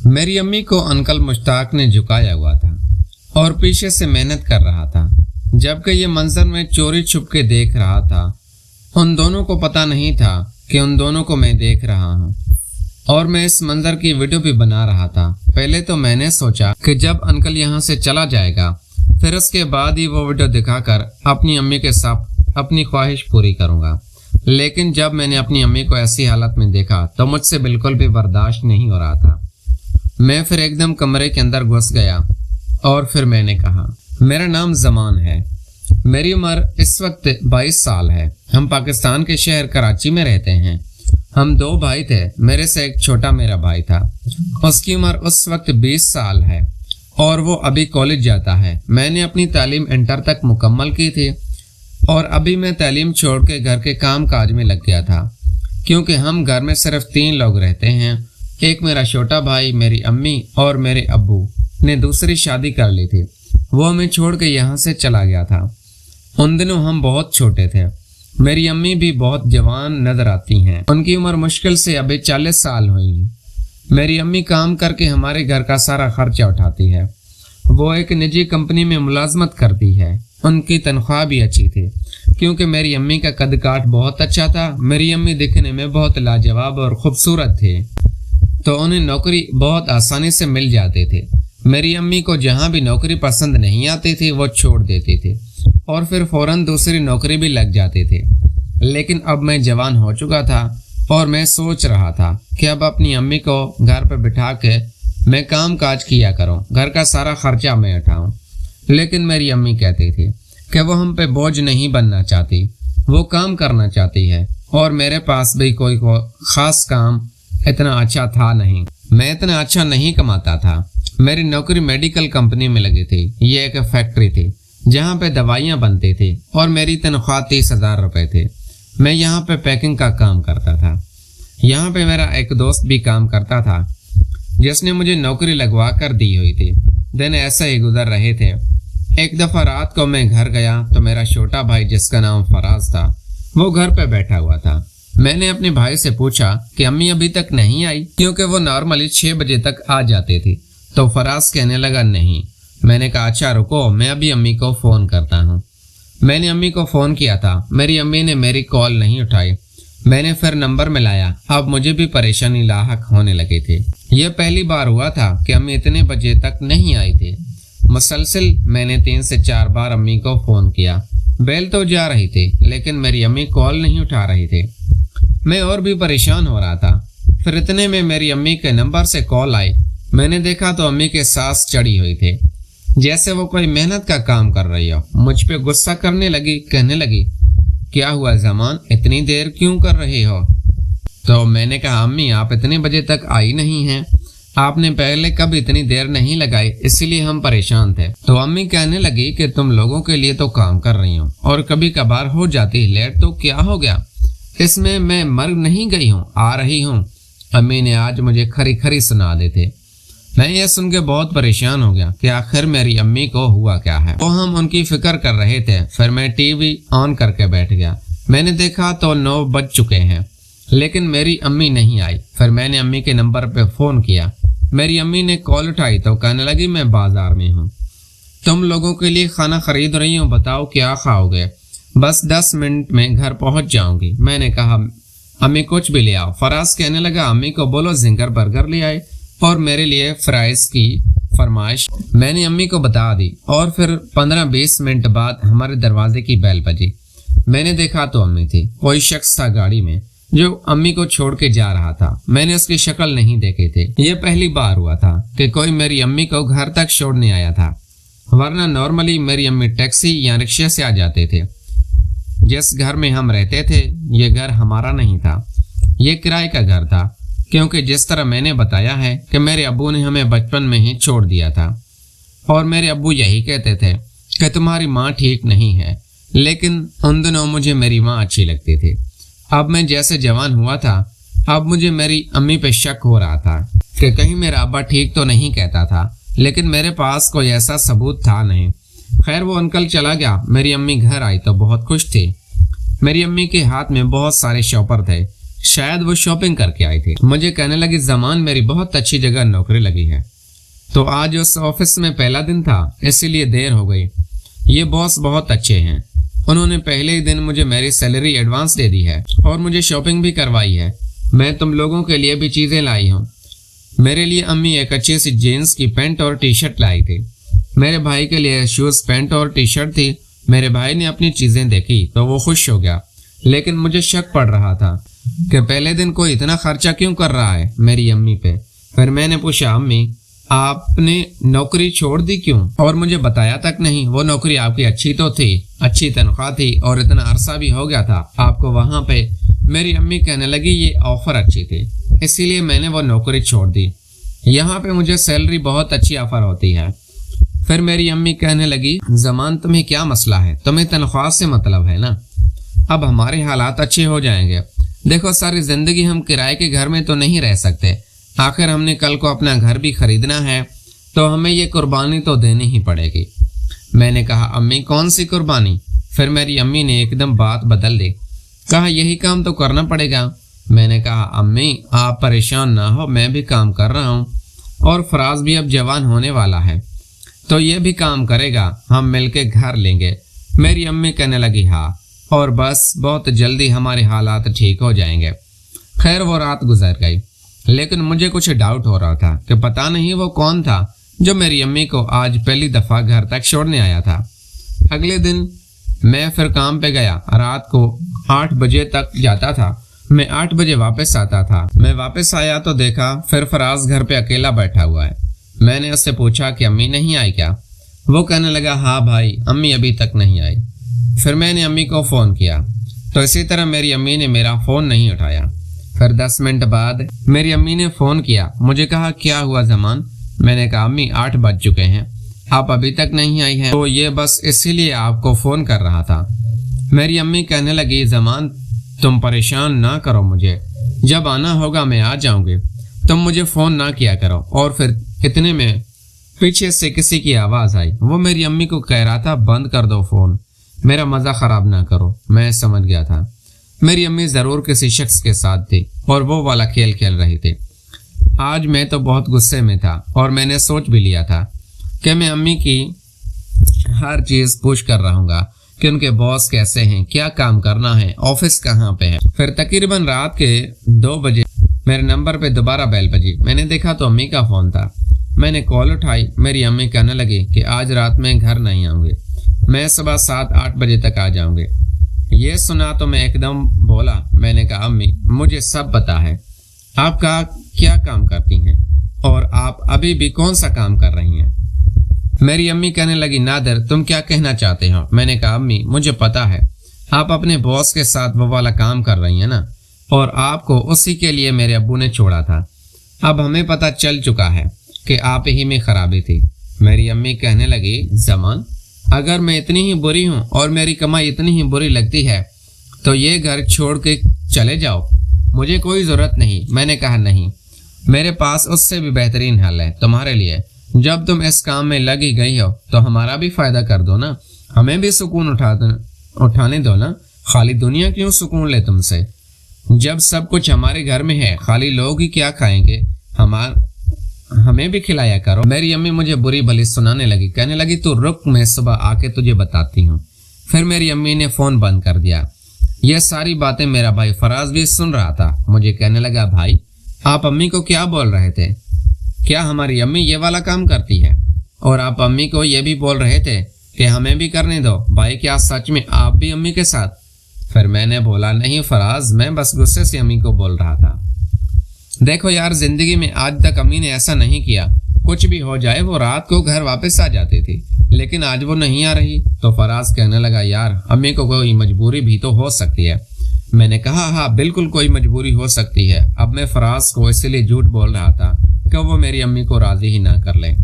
मेरी अम्मी को अंकल मुश्ताक ने झुकाया हुआ था और पीछे से मेहनत कर रहा था, जबकि ये मंजर मैं चोरी छुप के देख रहा था। उन दोनों को पता नहीं था कि उन दोनों को मैं देख रहा हूँ और मैं इस मंजर की वीडियो भी बना रहा था। पहले तो मैंने सोचा कि जब अंकल यहाँ से चला जाएगा फिर उसके बाद ही वो वीडियो दिखाकर अपनी अम्मी के साथ अपनी ख्वाहिश पूरी करूँगा, लेकिन जब मैंने अपनी अम्मी को ऐसी हालत में देखा तो मुझसे बिल्कुल भी बर्दाश्त नहीं हो रहा था। मैं फिर एकदम कमरे के अंदर घुस गया और फिर मैंने कहा, मेरा नाम जमान है, मेरी उम्र इस वक्त 22 साल है। हम पाकिस्तान के शहर कराची में रहते हैं। हम 2 भाई थे, मेरे से एक छोटा मेरा भाई था, उसकी उम्र उस वक्त 20 साल है और वो अभी कॉलेज जाता है। मैंने अपनी तालीम इंटर तक मुकम्मल की थी और अभी मैं तालीम छोड़ के घर के काम काज में लग गया था, क्योंकि हम घर में सिर्फ 3 लोग रहते हैं। एक मेरा छोटा भाई, मेरी अम्मी और मेरे अब्बू ने दूसरी शादी कर ली थी, वो हमें छोड़ के यहाँ से चला गया था। उन दिनों हम बहुत छोटे थे। मेरी अम्मी भी बहुत जवान नजर आती हैं, उनकी उम्र मुश्किल से अभी 40 साल हुई। मेरी अम्मी काम करके हमारे घर का सारा खर्चा उठाती है। वो एक निजी कंपनी में मुलाजमत करती है। उनकी तनख्वाह भी अच्छी थी, क्योंकि मेरी अम्मी का कद काठ बहुत अच्छा था। मेरी अम्मी दिखने में बहुत लाजवाब और खूबसूरत थे, तो उन्हें नौकरी बहुत आसानी से मिल जाती थी। मेरी अम्मी को जहाँ भी नौकरी पसंद नहीं आती थी वो छोड़ देती थी और फिर फौरन दूसरी नौकरी भी लग जाती थी। लेकिन अब मैं जवान हो चुका था और मैं सोच रहा था कि अब अपनी अम्मी को घर पर बिठा के मैं काम काज किया करूं, घर का सारा खर्चा मैं उठाऊं। लेकिन मेरी अम्मी कहती थी कि वो हम पे बोझ नहीं बनना चाहती, वो काम करना चाहती है और मेरे पास भी कोई खास काम इतना अच्छा था नहीं। मैं इतना अच्छा नहीं कमाता था। मेरी नौकरी मेडिकल कंपनी में लगी थी। ये एक फैक्ट्री थी जहाँ पे दवाइयाँ बनती थी और मेरी तनख्वाह 30,000 रुपये थी। मैं यहाँ पे पैकिंग का काम करता था। यहाँ पे मेरा एक दोस्त भी काम करता था जिसने मुझे नौकरी लगवा कर दी हुई थी। दिन ऐसे ही गुजर रहे थे। एक दफ़ा रात को मैं घर गया तो मेरा छोटा भाई, जिसका नाम फराज था, वो घर पे बैठा हुआ था। मैंने अपने भाई से पूछा कि अम्मी अभी तक नहीं आई, क्योंकि वो नॉर्मली 6 बजे तक आ जाती थी। तो फराज कहने लगा नहीं। मैंने कहा अच्छा रुको, मैं अभी अम्मी को फ़ोन करता हूँ। मैंने अम्मी को फ़ोन किया था, मेरी अम्मी ने मेरी कॉल नहीं उठाई। मैंने फिर नंबर मिलाया। अब मुझे भी परेशानी लाहक होने लगी थी। यह पहली बार हुआ था कि अम्मी इतने बजे तक नहीं आई थी। मुसलसल मैंने 3 से 4 बार अम्मी को फ़ोन किया। बेल तो जा रही थी, लेकिन मेरी अम्मी कॉल नहीं उठा रही थी। मैं और भी परेशान हो रहा था। फिर इतने में मेरी अम्मी के नंबर से कॉल आई। मैंने देखा तो अम्मी के सांस चढ़ी हुई थी, जैसे वो कोई मेहनत का काम कर रही हो। मुझ पे गुस्सा करने लगी, कहने लगी क्या हुआ जमान, इतनी देर क्यों कर रहे हो? तो मैंने कहा अम्मी आप इतने बजे तक आई नहीं हैं, आपने पहले कभी इतनी देर नहीं लगाई, इसीलिए हम परेशान थे। तो अम्मी कहने लगी कि तुम लोगों के लिए तो काम कर रही हूँ और कभी कभार हो जाती है लेट, तो क्या हो गया, इसमें मैं मर नहीं गई हूँ, आ रही हूँ। अम्मी ने आज मुझे खरी खरी सुना देते। मैं ये सुन के बहुत परेशान हो गया कि आखिर मेरी अम्मी को हुआ क्या है। तो हम उनकी फिक्र कर रहे थे। फिर मैं टीवी ऑन करके बैठ गया। मैंने देखा तो 9 बज चुके हैं, लेकिन मेरी अम्मी नहीं आई। फिर मैंने अम्मी के नंबर पे फ़ोन किया। मेरी अम्मी ने कॉल उठाई तो कहने लगी मैं बाजार में हूँ, तुम लोगों के लिए खाना खरीद रही हूँ, बताओ क्या खाओगे? बस 10 मिनट में घर पहुँच जाऊँगी। मैंने कहा अम्मी कुछ भी ले आओ। फराज कहने लगा अम्मी को बोलो जिंगर बर्गर ले आए और मेरे लिए फ्राइज की फरमाइश मैंने अम्मी को बता दी। और फिर 15-20 मिनट बाद हमारे दरवाजे की बेल बजी। मैंने देखा तो अम्मी थी। कोई शख्स था गाड़ी में जो अम्मी को छोड़ के जा रहा था। मैंने उसकी शक्ल नहीं देखी थी। यह पहली बार हुआ था कि कोई मेरी अम्मी को घर तक छोड़ने आया था, वरना नॉर्मली मेरी अम्मी टैक्सी या रिक्शे से आ जाते थे। जिस घर में हम रहते थे ये घर हमारा नहीं था, ये किराए का घर था, क्योंकि जिस तरह मैंने बताया है कि मेरे अब्बू ने हमें बचपन में ही छोड़ दिया था और मेरे अब्बू यही कहते थे कि तुम्हारी माँ ठीक नहीं है। लेकिन उन दिनों मुझे मेरी माँ अच्छी लगती थी। अब मैं जैसे जवान हुआ था, अब मुझे मेरी अम्मी पे शक हो रहा था कि कहीं मेरा अब्बा ठीक तो नहीं कहता था, लेकिन मेरे पास कोई ऐसा सबूत था नहीं। खैर वो अंकल चला गया। मेरी अम्मी घर आई तो बहुत खुश थी। मेरी अम्मी के हाथ में बहुत सारे शॉपर थे, शायद वो शॉपिंग करके आई थी। मुझे कहने लगी, जमान मेरी बहुत अच्छी जगह नौकरी लगी है, तो आज उस ऑफिस में पहला दिन था इसीलिए देर हो गई। ये बॉस बहुत अच्छे हैं, उन्होंने पहले ही दिन मुझे मेरी सैलरी एडवांस दे दी है और मुझे शॉपिंग भी करवाई है। मैं तुम लोगों के लिए भी चीजें लाई हूँ। मेरे लिए अम्मी एक अच्छी सी जीन्स की पैंट और टी शर्ट लाई थी। मेरे भाई के लिए शूज पैंट और टी शर्ट थी। मेरे भाई ने अपनी चीजें देखी तो वो खुश हो गया, लेकिन मुझे शक पड़ रहा था कि पहले दिन कोई इतना खर्चा क्यों कर रहा है मेरी अम्मी पे। फिर मैंने पूछा, अम्मी आपने नौकरी छोड़ दी क्यों और मुझे बताया तक नहीं? वो नौकरी आपकी अच्छी तो थी, अच्छी तनख्वाह थी और इतना अरसा भी हो गया था आपको वहां पे। मेरी अम्मी कहने लगी, ये ऑफर अच्छी थी इसीलिए मैंने वो नौकरी छोड़ दी। यहाँ पे मुझे सैलरी बहुत अच्छी ऑफर होती है। फिर मेरी अम्मी कहने लगी, जमान तुम्हें क्या मसला है, तुम्हें तनख्वाह से मतलब है ना, अब हमारे हालात अच्छे हो जाएंगे। देखो सारी जिंदगी हम किराए के घर में तो नहीं रह सकते, आखिर हमने कल को अपना घर भी खरीदना है, तो हमें ये कुर्बानी तो देनी ही पड़ेगी। मैंने कहा, अम्मी कौन सी कुर्बानी? फिर मेरी अम्मी ने एकदम बात बदल दी, कहा यही काम तो करना पड़ेगा। मैंने कहा, अम्मी आप परेशान ना हो, मैं भी काम कर रहा हूँ और फराज भी अब जवान होने वाला है तो ये भी काम करेगा, हम मिलके घर लेंगे। मेरी अम्मी कहने लगी, हाँ और बस बहुत जल्दी हमारे हालात ठीक हो जाएंगे। खैर वो रात गुजर गई, लेकिन मुझे कुछ डाउट हो रहा था कि पता नहीं वो कौन था जो मेरी अम्मी को आज पहली दफा घर तक छोड़ने आया था। अगले दिन मैं फिर काम पे गया। रात को 8 बजे तक जाता था, मैं 8 बजे वापस आता था। मैं वापस आया तो देखा फिर फराज घर पे अकेला बैठा हुआ है। मैंने उससे पूछा कि अम्मी नहीं आई क्या? वो कहने लगा, हाँ भाई अम्मी अभी तक नहीं आई। फिर मैंने अम्मी को फ़ोन किया तो इसी तरह मेरी अम्मी ने मेरा फ़ोन नहीं उठाया। फिर 10 मिनट बाद मेरी अम्मी ने फ़ोन किया, मुझे कहा क्या हुआ जमान? मैंने कहा, अम्मी 8 बज चुके हैं, आप अभी तक नहीं आई हैं, तो ये बस इसीलिए आपको फ़ोन कर रहा था। मेरी अम्मी कहने लगी, जमान तुम परेशान ना करो मुझे, जब आना होगा मैं आ जाऊंगी, तुम मुझे फ़ोन ना किया करो। और फिर इतने में पीछे से किसी की आवाज़ आई। वो मेरी अम्मी को कह रहा था, बंद कर दो फ़ोन, मेरा मज़ा ख़राब ना करो। मैं समझ गया था मेरी अम्मी ज़रूर किसी शख्स के साथ थी और वो वाला खेल खेल रही थी। आज मैं तो बहुत गुस्से में था और मैंने सोच भी लिया था कि मैं अम्मी की हर चीज़ पूछ कर रहूँगा कि उनके बॉस कैसे हैं, क्या काम करना है, ऑफिस कहाँ पे है। फिर तकरीबन रात के 2 बजे मेरे नंबर पे दोबारा बेल बजी। मैंने देखा तो अम्मी का फ़ोन था। मैंने कॉल उठाई। मेरी अम्मी कहने लगी कि आज रात में घर नहीं आऊँगी, मैं सुबह 7-8 बजे तक आ जाऊँगी। ये सुना तो मैं एकदम बोला। मैंने कहा, अम्मी मुझे सब पता है, आप क्या काम करती हैं और आप अभी भी कौन सा काम कर रही हैं। मेरी अम्मी कहने लगी, नादर तुम क्या कहना चाहते हो? मैंने कहा, अम्मी मुझे पता है आप अपने बॉस के साथ वो वाला काम कर रही हैं ना, और आपको उसी के लिए मेरे अब्बू ने छोड़ा था। अब हमें पता चल चुका है कि आप ही में खराबी थी। मेरी अम्मी कहने लगी, जमान अगर मैं इतनी ही बुरी हूँ और मेरी कमाई इतनी ही बुरी लगती है तो ये घर छोड़ के चले जाओ, मुझे कोई ज़रूरत नहीं। मैंने कहा, नहीं, मेरे पास उससे भी बेहतरीन हल है तुम्हारे लिए। जब तुम इस काम में लगी गई हो तो हमारा भी फ़ायदा कर दो ना, हमें भी सुकून उठाने दो ना, खाली दुनिया क्यों सुकून ले तुमसे? जब सब कुछ हमारे घर में है, खाली लोग ही क्या खाएंगे, हमें भी खिलाया करो। मेरी अम्मी मुझे बुरी भली सुनाने लगी, कहने लगी, तू रुक, मैं सुबह आके तुझे बताती हूँ। फिर मेरी अम्मी ने फ़ोन बंद कर दिया। यह सारी बातें मेरा भाई फराज भी सुन रहा था। मुझे कहने लगा, भाई आप अम्मी को क्या बोल रहे थे? क्या हमारी अम्मी ये वाला काम करती है? और आप अम्मी को ये भी बोल रहे थे कि हमें भी करने दो। भाई क्या सच में आप भी अम्मी के साथ? फिर मैंने बोला, नहीं फराज, मैं बस गुस्से से अम्मी को बोल रहा था। देखो यार, जिंदगी में आज तक अम्मी ने ऐसा नहीं किया, कुछ भी हो जाए वो रात को घर वापस आ जाती थी, लेकिन आज वो नहीं आ रही। तो फराज कहने लगा, यार अम्मी को कोई मजबूरी भी तो हो सकती है। मैंने कहा, हाँ बिल्कुल कोई मजबूरी हो सकती है। अब मैं फराज को इसलिए झूठ बोल रहा था कि वो मेरी अम्मी को राजी ही ना कर ले।